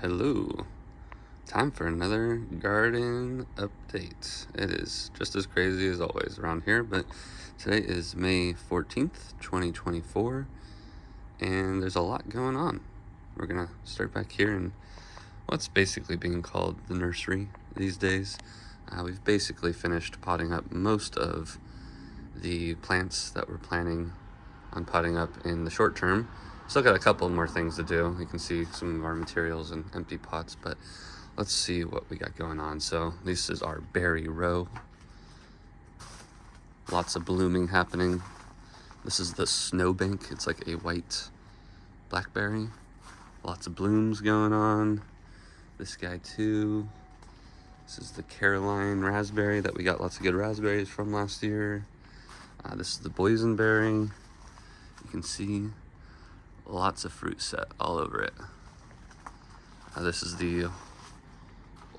Hello, time for another garden update. It is just as crazy as always around here, but today is May 14th, 2024, and there's a lot going on. We're gonna start back here in what's basically being called the nursery these days. We've basically finished potting up most of the plants that we're planning on potting up in the short term. Still got a couple more things to do. You can see some of our materials in empty pots, but let's see what we got going on. So this is our berry row. Lots of blooming happening. This is the snowbank. It's like a white blackberry. Lots of blooms going on. This guy too. This is the Caroline raspberry that we got lots of good raspberries from last year. This is the boysenberry. You can see lots of fruit set all over it. This is the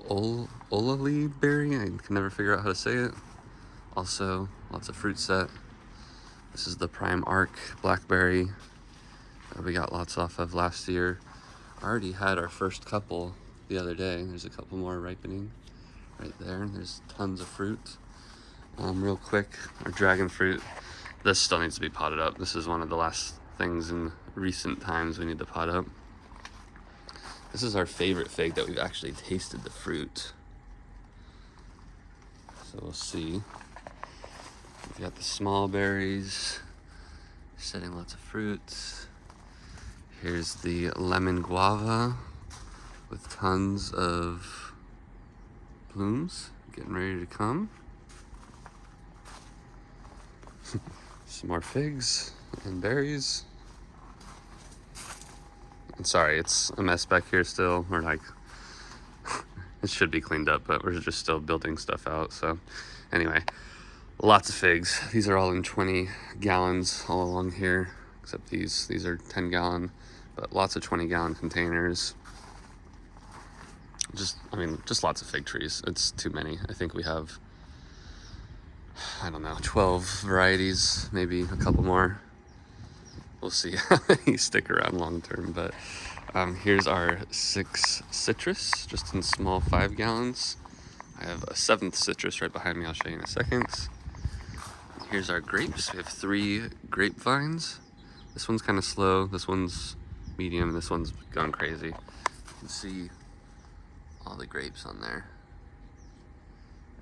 Olali berry. I can never figure out how to say it. Also, lots of fruit set. This is the Prime Arc blackberry that we got lots off of last year. I already had our first couple the other day. There's a couple more ripening right there. There's tons of fruit. Real quick, our dragon fruit. This still needs to be potted up. This is one of the last things in recent times we need to pot up. This is our favorite fig that we've actually tasted the fruit. So we'll see. We've got the small berries, setting lots of fruits. Here's the lemon guava with tons of blooms getting ready to come. Some more figs and berries. I'm sorry, it's a mess back here still. We're like, it should be cleaned up, but we're just still building stuff out. So anyway, lots of figs. These are all in 20 gallons all along here, except these are 10 gallon, but lots of 20-gallon containers. Just lots of fig trees. It's too many. I think we have, 12 varieties, maybe a couple more. We'll see how many stick around long term, but here's our 6 citrus, just in small 5 gallons. I have a 7th citrus right behind me. I'll show you in a second. Here's our grapes. We have 3 grapevines. This one's kind of slow, this one's medium, and this one's going crazy. You can see all the grapes on there,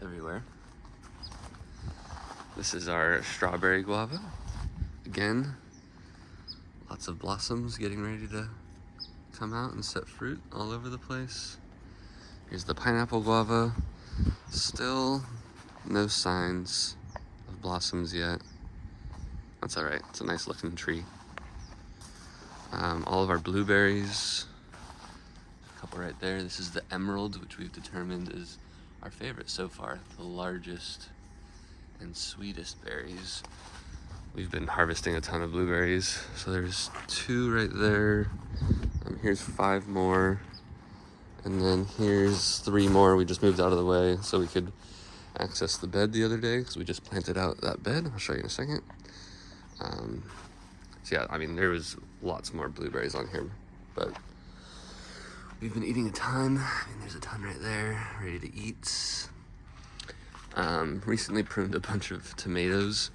everywhere. This is our strawberry guava. Again, lots of blossoms getting ready to come out and set fruit all over the place. Here's the pineapple guava. Still no signs of blossoms yet. That's all right. It's a nice looking tree. All of our blueberries. A couple right there. This is the emerald, which we've determined is our favorite so far. The largest and sweetest berries. We've been harvesting a ton of blueberries. So there's 2 right there. Here's 5 more. And then here's 3 more. We just moved out of the way so we could access the bed the other day because we just planted out that bed. I'll show you in a second. So yeah, there was lots more blueberries on here, but we've been eating a ton. There's a ton right there, ready to eat. Recently pruned a bunch of tomatoes.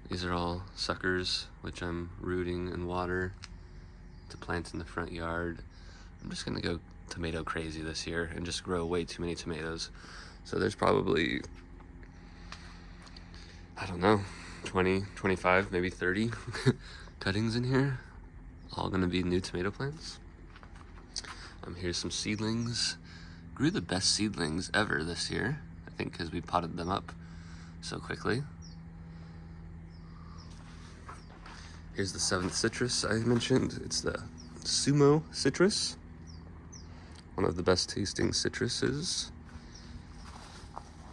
These are all suckers, which I'm rooting in water to plant in the front yard. I'm just gonna go tomato crazy this year and just grow way too many tomatoes. So there's probably, 20, 25, maybe 30 cuttings in here. All gonna be new tomato plants. Here's some seedlings. Grew the best seedlings ever this year, I think, because we potted them up so quickly. Here's the 7th citrus I mentioned. It's the Sumo citrus. One of the best tasting citruses.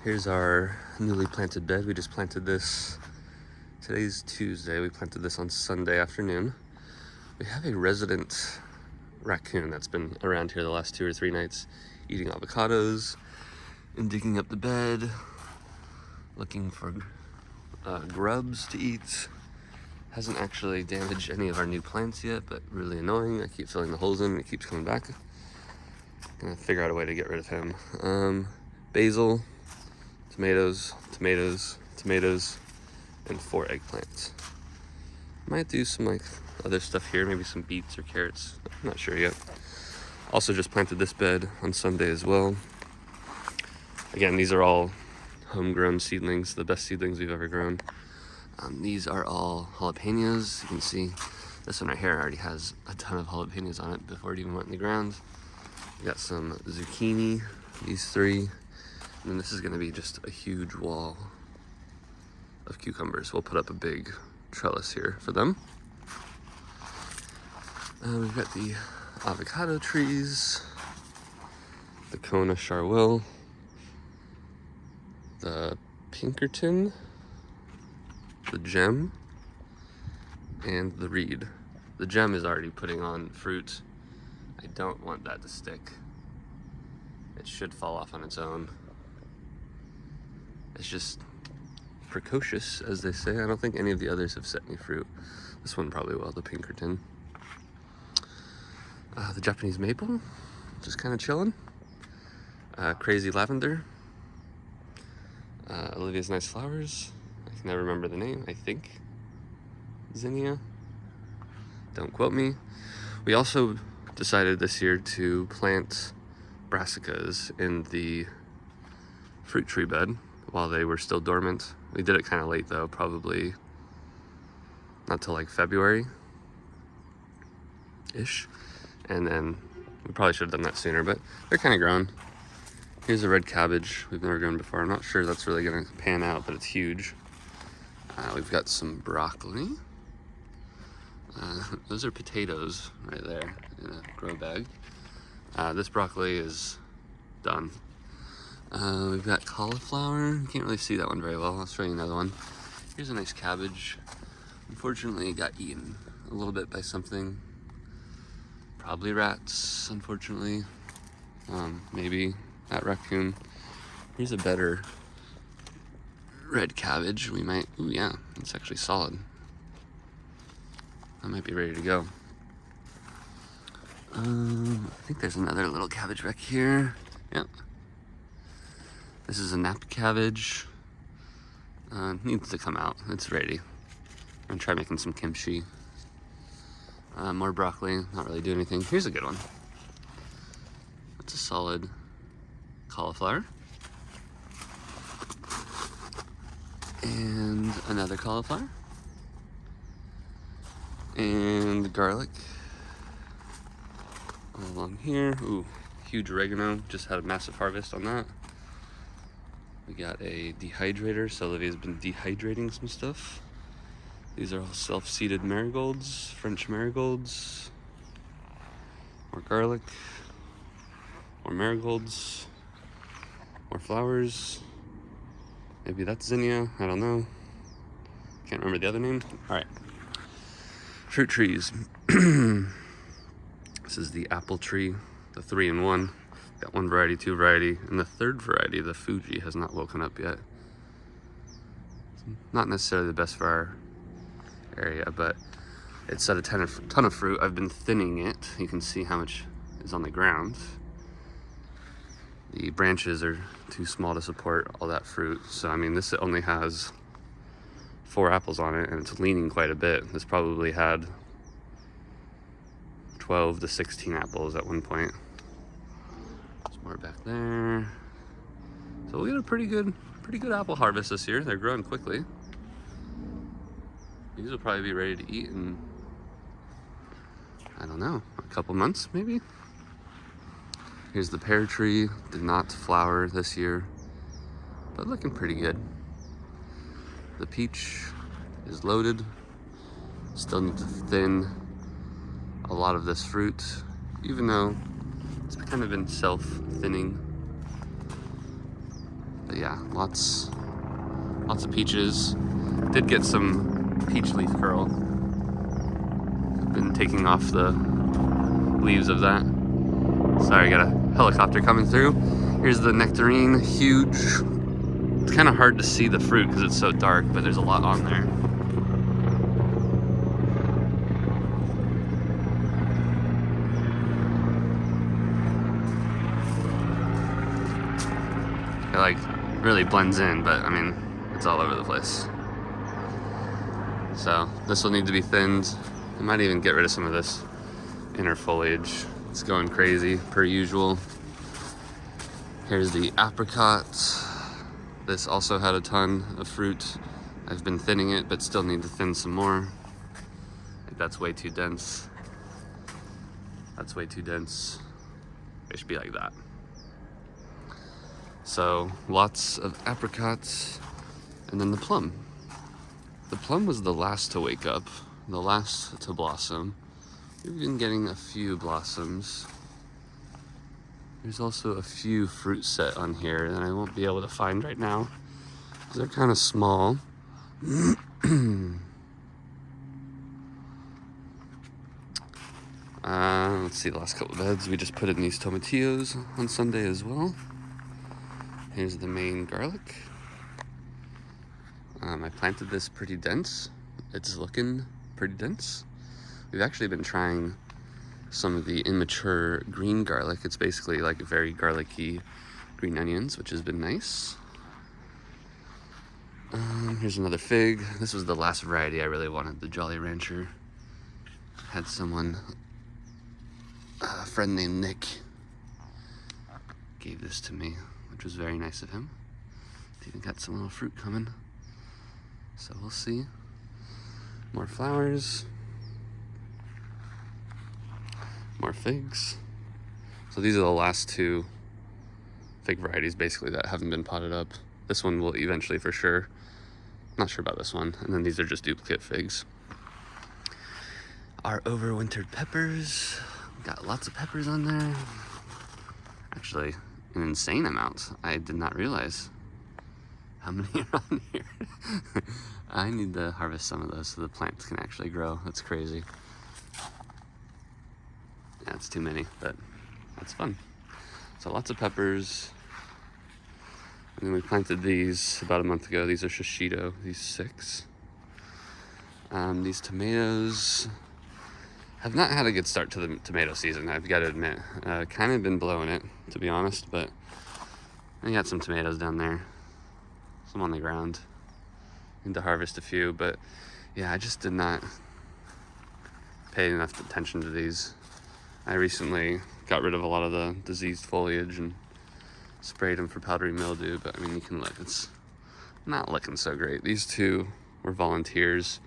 Here's our newly planted bed. We just planted this, today's Tuesday. We planted this on Sunday afternoon. We have a resident raccoon that's been around here the last 2 or 3 nights, eating avocados and digging up the bed, looking for grubs to eat. Hasn't actually damaged any of our new plants yet, but really annoying. I keep filling the holes in and it keeps coming back. Gonna figure out a way to get rid of him. Basil, tomatoes, tomatoes, tomatoes, and 4 eggplants. Might do some like other stuff here, maybe some beets or carrots. I'm not sure yet. Also just planted this bed on Sunday as well. Again, these are all homegrown seedlings, the best seedlings we've ever grown. These are all jalapenos. You can see this one right here already has a ton of jalapenos on it before it even went in the ground. We got some zucchini, these 3. And then this is gonna be just a huge wall of cucumbers. We'll put up a big trellis here for them. We've got the avocado trees, the Kona Charwell, the Pinkerton, the gem, and the reed. The gem is already putting on fruit. I don't want that to stick. It should fall off on its own. It's just precocious, as they say. I don't think any of the others have set any fruit. This one probably will, the Pinkerton. The Japanese maple, just kind of chilling. Crazy lavender. Olivia's nice flowers. I can never remember the name, I think. Zinnia. Don't quote me. We also decided this year to plant brassicas in the fruit tree bed while they were still dormant. We did it kind of late though, probably not till like February-ish. And then we probably should have done that sooner, but they're kind of grown. Here's a red cabbage we've never grown before. I'm not sure that's really gonna pan out, but it's huge. We've got some broccoli. Those are potatoes right there in a grow bag. This broccoli is done. We've got cauliflower. You can't really see that one very well. I'll show you another one. Here's a nice cabbage. Unfortunately, it got eaten a little bit by something. Probably rats, unfortunately. Maybe that raccoon. Here's a better red cabbage. We might, ooh yeah, it's actually solid. That might be ready to go. I think there's another little cabbage back here. Yep. This is a nap cabbage. Needs to come out. It's ready. I'm gonna try making some kimchi. More broccoli, not really doing anything. Here's a good one. That's a solid cauliflower. And another cauliflower. And garlic. All along here. Ooh, huge oregano. Just had a massive harvest on that. We got a dehydrator, so Olivia's been dehydrating some stuff. These are all self-seeded marigolds, French marigolds. More garlic. More marigolds. More flowers. Maybe that's zinnia, I don't know. Can't remember the other name. All right. Fruit trees. This is the apple tree, the 3-in-1. Got one variety, 2 variety, and the 3rd variety, the Fuji, has not woken up yet. Not necessarily the best for our area, but it's set a ton of fruit. I've been thinning it. You can see how much is on the ground. The branches are too small to support all that fruit. So, I mean, this only has 4 apples on it, and it's leaning quite a bit. This probably had 12 to 16 apples at one point. There's more back there. So we got a pretty good apple harvest this year. They're growing quickly. These will probably be ready to eat in, I don't know, a couple months maybe. Here's the pear tree. Did not flower this year, but looking pretty good. The peach is loaded. Still need to thin a lot of this fruit, even though it's kind of been self-thinning. But yeah, lots of peaches. Did get some peach leaf curl. I've been taking off the leaves of that. Sorry, got a helicopter coming through. Here's the nectarine, huge. It's kind of hard to see the fruit because it's so dark, but there's a lot on there. It like really blends in, but I mean, it's all over the place. So this will need to be thinned. I might even get rid of some of this inner foliage. It's going crazy per usual. Here's the apricot. This also had a ton of fruit. I've been thinning it, but still need to thin some more. Like that's way too dense. That's way too dense. It should be like that. So lots of apricots, and then the plum. The plum was the last to wake up, the last to blossom. We've been getting a few blossoms. There's also a few fruit set on here that I won't be able to find right now because they're kind of small. Let's see, the last couple of beds, we just put in these tomatillos on Sunday as well. Here's the main garlic. I planted this pretty dense. It's looking pretty dense. We've actually been trying some of the immature green garlic. It's basically like very garlicky green onions, which has been nice. Here's another fig. This was the last variety I really wanted, the Jolly Rancher. Had someone, a friend named Nick, gave this to me, which was very nice of him. It's even got some little fruit coming. So we'll see. More flowers. More figs. So these are the last two fig varieties basically that haven't been potted up. This one will eventually for sure. Not sure about this one. And then these are just duplicate figs. Our overwintered peppers. Got lots of peppers on there. Actually, an insane amount. I did not realize how many are on here. I need to harvest some of those so the plants can actually grow. That's crazy. Yeah, it's too many, but that's fun. So lots of peppers. And then we planted these about a month ago. These are shishito, these 6. These tomatoes have not had a good start to the tomato season, I've got to admit. Kind of been blowing it, to be honest, but I got some tomatoes down there. Some on the ground. Need to harvest a few, but yeah, I just did not pay enough attention to these. I recently got rid of a lot of the diseased foliage and sprayed them for powdery mildew, but I mean, you can look, it's not looking so great. These two were volunteers.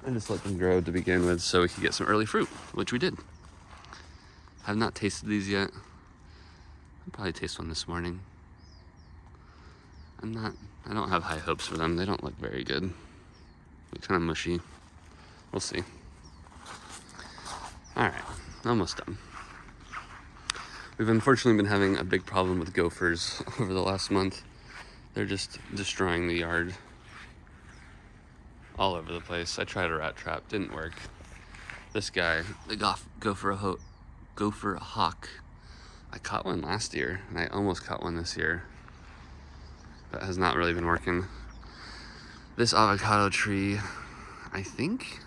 I just let them grow to begin with so we could get some early fruit, which we did. Have not tasted these yet. I'll probably taste one this morning. I don't have high hopes for them. They don't look very good. They're kind of mushy. We'll see. All right, almost done. We've unfortunately been having a big problem with gophers over the last month. They're just destroying the yard all over the place. I tried a rat trap, didn't work. This guy, the gopher hawk, I caught one last year, and I almost caught one this year, but has not really been working. This avocado tree, I think,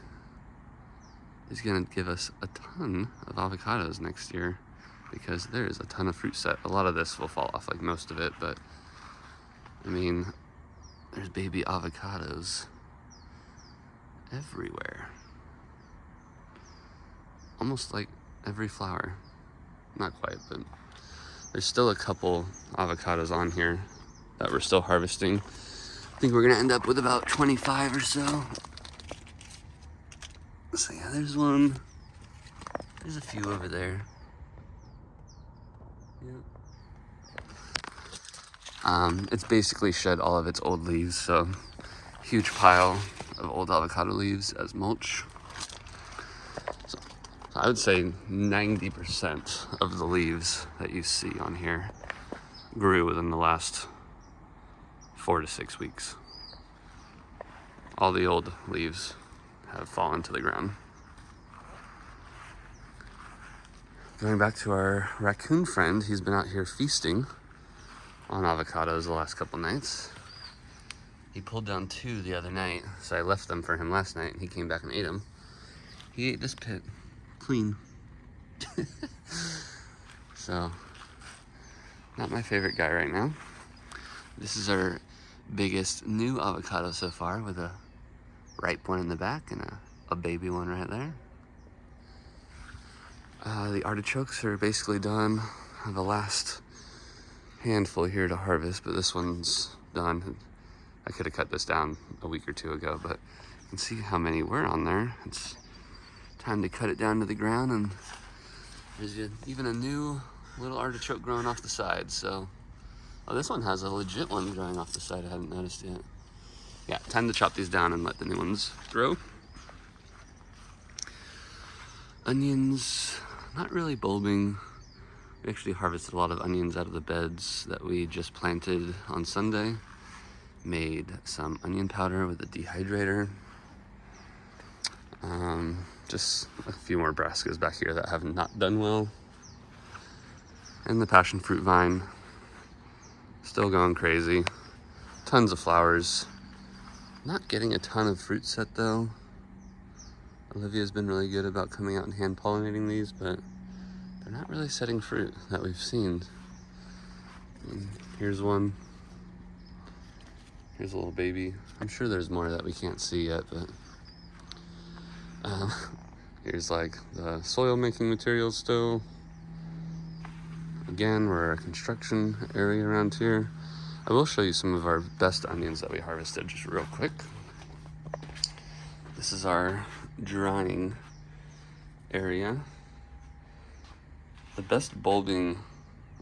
is gonna give us a ton of avocados next year because there's a ton of fruit set. A lot of this will fall off, like most of it, but I mean, there's baby avocados everywhere. Almost like every flower. Not quite, but there's still a couple avocados on here that we're still harvesting. I think we're gonna end up with about 25 or so. So yeah, there's one. There's a few over there. Yeah. It's basically shed all of its old leaves, so huge pile of old avocado leaves as mulch. So I would say 90% of the leaves that you see on here grew within the last 4 to 6 weeks. All the old leaves have fallen to the ground. Going back to our raccoon friend, he's been out here feasting on avocados the last couple nights. He pulled down 2 the other night, so I left them for him last night, and he came back and ate them. He ate this pit clean. So Not my favorite guy right now. This is our biggest new avocado so far, with a ripe one in the back and a baby one right there. The artichokes are basically done. I have the last handful here to harvest, but this one's done. I could have cut this down a week or two ago, but you can see how many were on there. It's time to cut it down to the ground, and there's even a new little artichoke growing off the side. So, oh, this one has a legit one growing off the side. I hadn't noticed yet. Yeah, time to chop these down and let the new ones grow. Onions, not really bulbing. We actually harvested a lot of onions out of the beds that we just planted on Sunday. Made some onion powder with a dehydrator. Just a few more brassicas back here that have not done well. And the passion fruit vine, still going crazy. Tons of flowers. Not getting a ton of fruit set though. Olivia's been really good about coming out and hand pollinating these, but they're not really setting fruit that we've seen. And here's one. Here's a little baby. I'm sure there's more that we can't see yet, but here's like the soil making materials still. Again, we're a construction area around here. I will show you some of our best onions that we harvested just real quick. This is our drying area. The best bulbing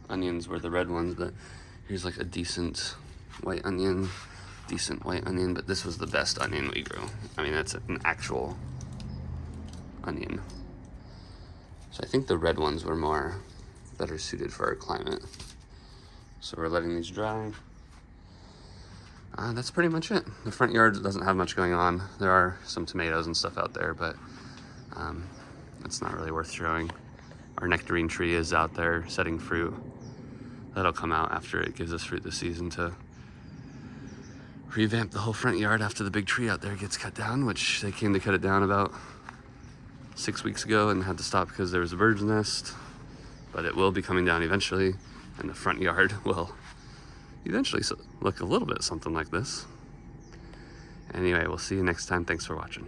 onions were the red ones, but here's like a decent white onion, but this was the best onion we grew. I mean, that's an actual onion. So I think the red ones were better suited for our climate. So we're letting these dry. That's pretty much it. The front yard doesn't have much going on. There are some tomatoes and stuff out there, but it's not really worth showing. Our nectarine tree is out there setting fruit. That'll come out after it gives us fruit this season to revamp the whole front yard after the big tree out there gets cut down, which they came to cut it down about 6 weeks ago and had to stop because there was a bird's nest. But it will be coming down eventually, and the front yard will eventually look a little bit something like this. Anyway, we'll see you next time. Thanks for watching.